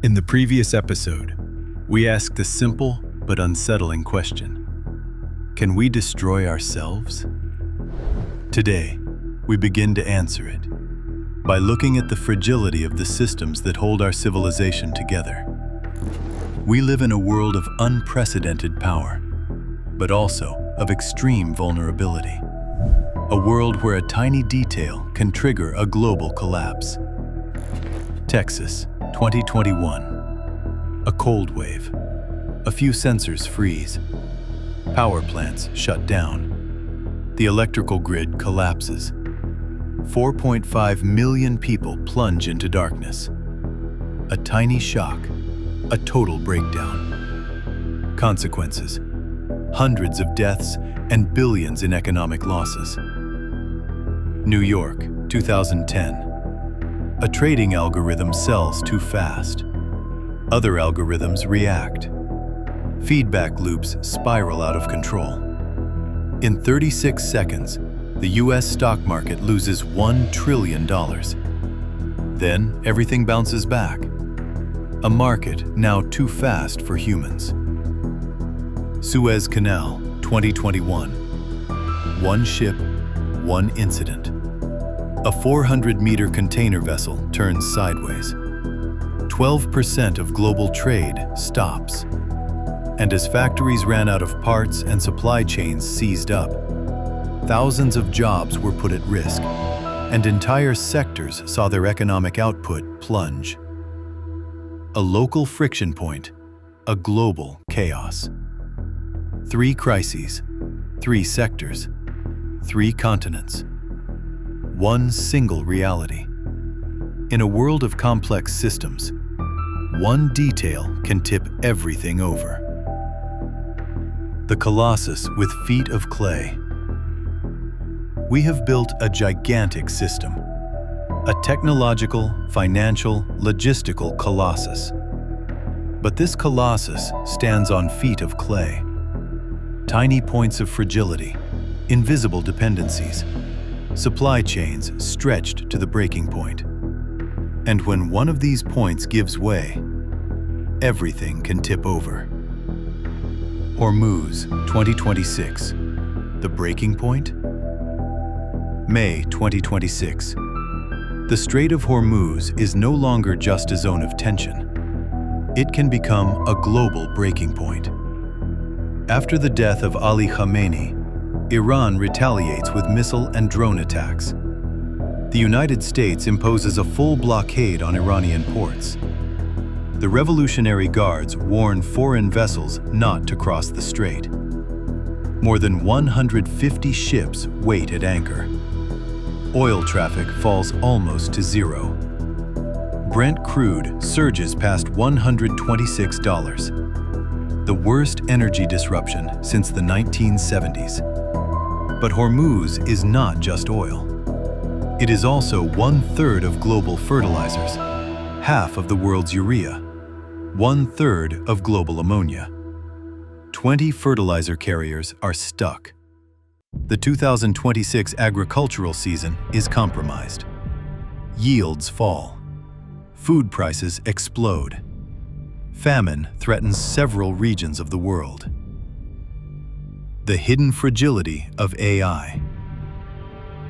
In the previous episode, we asked a simple but unsettling question. Can we destroy ourselves? Today, we begin to answer it by looking at the fragility of the systems that hold our civilization together. We live in a world of unprecedented power, but also of extreme vulnerability. A world where a tiny detail can trigger a global collapse. Texas, 2021. A cold wave. A few sensors freeze. Power plants shut down. The electrical grid collapses. 4.5 million people plunge into darkness. A tiny shock, a total breakdown. Consequences: hundreds of deaths and billions in economic losses. New York, 2010. A trading algorithm sells too fast. Other algorithms react. Feedback loops spiral out of control. In 36 seconds, the US stock market loses $1 trillion. Then everything bounces back. A market now too fast for humans. Suez Canal, 2021. One ship, one incident. A 400-meter container vessel turns sideways. 12% of global trade stops. And as factories ran out of parts and supply chains seized up, thousands of jobs were put at risk, and entire sectors saw their economic output plunge. A local friction point, a global chaos. 3 crises, 3 sectors, 3 continents. One single reality. In a world of complex systems, one detail can tip everything over. The Colossus with feet of clay. We have built a gigantic system, a technological, financial, logistical colossus. But this colossus stands on feet of clay. Tiny points of fragility, invisible dependencies, supply chains stretched to the breaking point. And when one of these points gives way, everything can tip over. Hormuz, 2026. The breaking point? May 2026. The Strait of Hormuz is no longer just a zone of tension. It can become a global breaking point. After the death of Ali Khamenei, Iran retaliates with missile and drone attacks. The United States imposes a full blockade on Iranian ports. The Revolutionary Guards warn foreign vessels not to cross the strait. More than 150 ships wait at anchor. Oil traffic falls almost to zero. Brent crude surges past $126. The worst energy disruption since the 1970s. But Hormuz is not just oil. It is also 1/3 of global fertilizers, half of the world's urea, 1/3 of global ammonia. 20 fertilizer carriers are stuck. The 2026 agricultural season is compromised. Yields fall. Food prices explode. Famine threatens several regions of the world. The hidden fragility of AI.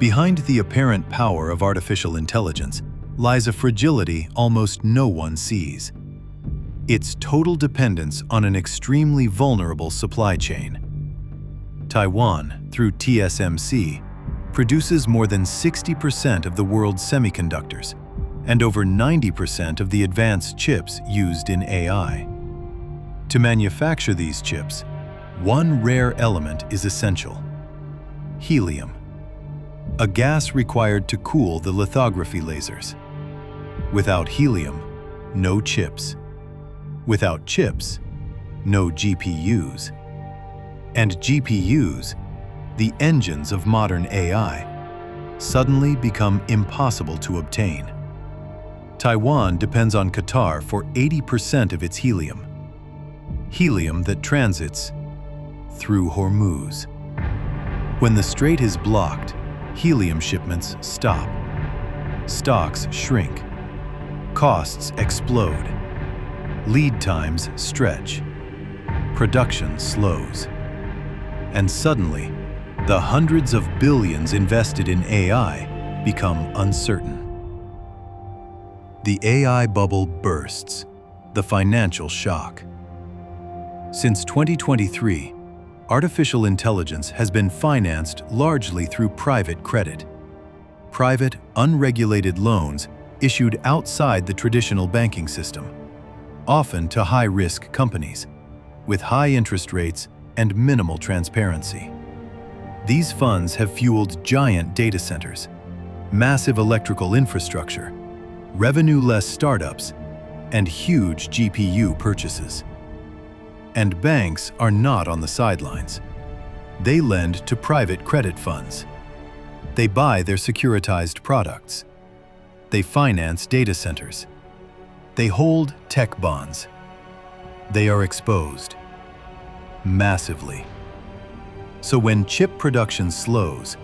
Behind the apparent power of artificial intelligence lies a fragility almost no one sees. Its total dependence on an extremely vulnerable supply chain. Taiwan, through TSMC, produces more than 60% of the world's semiconductors and over 90% of the advanced chips used in AI. To manufacture these chips, one rare element is essential: helium, a gas required to cool the lithography lasers. Without helium, no chips. Without chips, no GPUs. And GPUs, the engines of modern AI, suddenly become impossible to obtain. Taiwan depends on Qatar for 80% of its helium. Helium that transits through Hormuz. When the strait is blocked, helium shipments stop. Stocks shrink. Costs explode. Lead times stretch, production slows, and suddenly, the hundreds of billions invested in AI become uncertain. The AI bubble bursts, the financial shock. Since 2023, artificial intelligence has been financed largely through private credit. Private, unregulated loans issued outside the traditional banking system, often to high-risk companies, with high interest rates and minimal transparency. These funds have fueled giant data centers, massive electrical infrastructure, revenue-less startups, and huge GPU purchases. And banks are not on the sidelines. They lend to private credit funds. They buy their securitized products. They finance data centers. They hold tech bonds. They are exposed massively. So when chip production slows,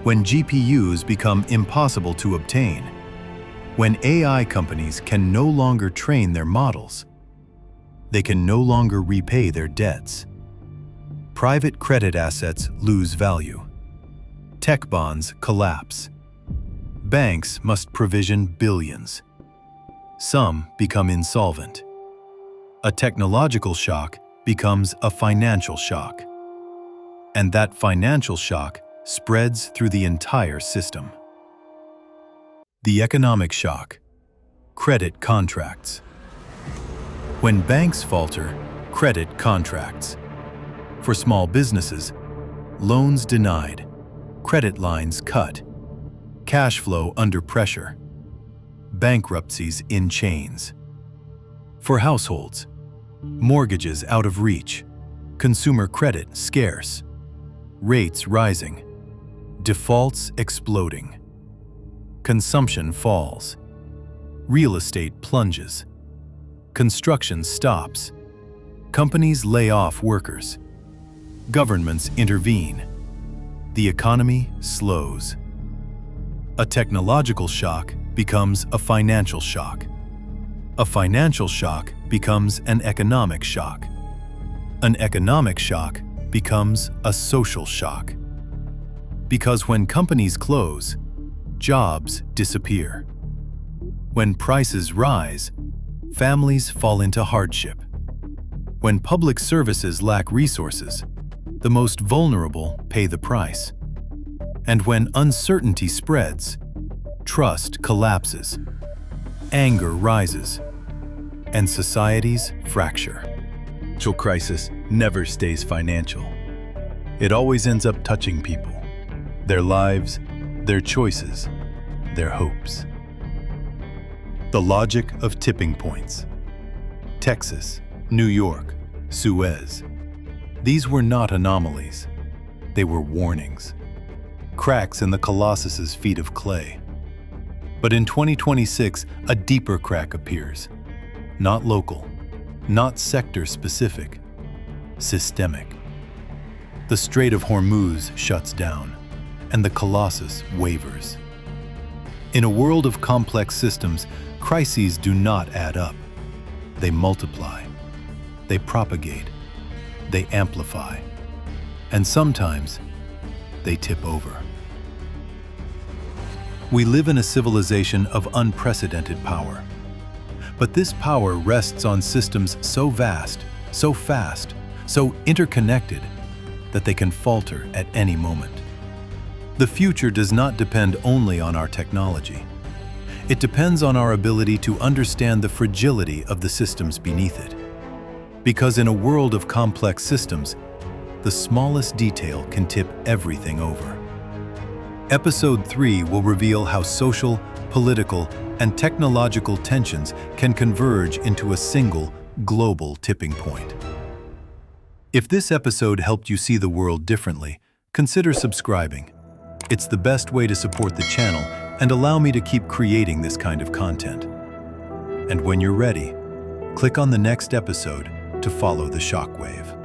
when GPUs become impossible to obtain, when AI companies can no longer train their models, they can no longer repay their debts. Private credit assets lose value. Tech bonds collapse. Banks must provision billions. Some become insolvent. A technological shock becomes a financial shock. And that financial shock spreads through the entire system. The economic shock. Credit contracts. When banks falter, credit contracts. For small businesses, loans denied, credit lines cut, cash flow under pressure, bankruptcies in chains. For households, mortgages out of reach, consumer credit scarce, rates rising, defaults exploding, consumption falls, real estate plunges, construction stops, companies lay off workers, governments intervene, the economy slows. A technological shock becomes a financial shock. A financial shock becomes an economic shock. An economic shock becomes a social shock. Because when companies close, jobs disappear. When prices rise, families fall into hardship. When public services lack resources, the most vulnerable pay the price. And when uncertainty spreads, trust collapses, anger rises, and societies fracture. Financial crisis never stays financial. It always ends up touching people, their lives, their choices, their hopes. The logic of tipping points. Texas, New York, Suez. These were not anomalies. They were warnings. Cracks in the Colossus's feet of clay. But in 2026, a deeper crack appears. Not local, not sector-specific, systemic. The Strait of Hormuz shuts down, and the Colossus wavers. In a world of complex systems, crises do not add up. They multiply, they propagate, they amplify, and sometimes they tip over. We live in a civilization of unprecedented power. But this power rests on systems so vast, so fast, so interconnected that they can falter at any moment. The future does not depend only on our technology. It depends on our ability to understand the fragility of the systems beneath it. Because in a world of complex systems, the smallest detail can tip everything over. Episode 3 will reveal how social, political, and technological tensions can converge into a single, global tipping point. If this episode helped you see the world differently, consider subscribing. It's the best way to support the channel and allow me to keep creating this kind of content. And when you're ready, click on the next episode to follow the shockwave.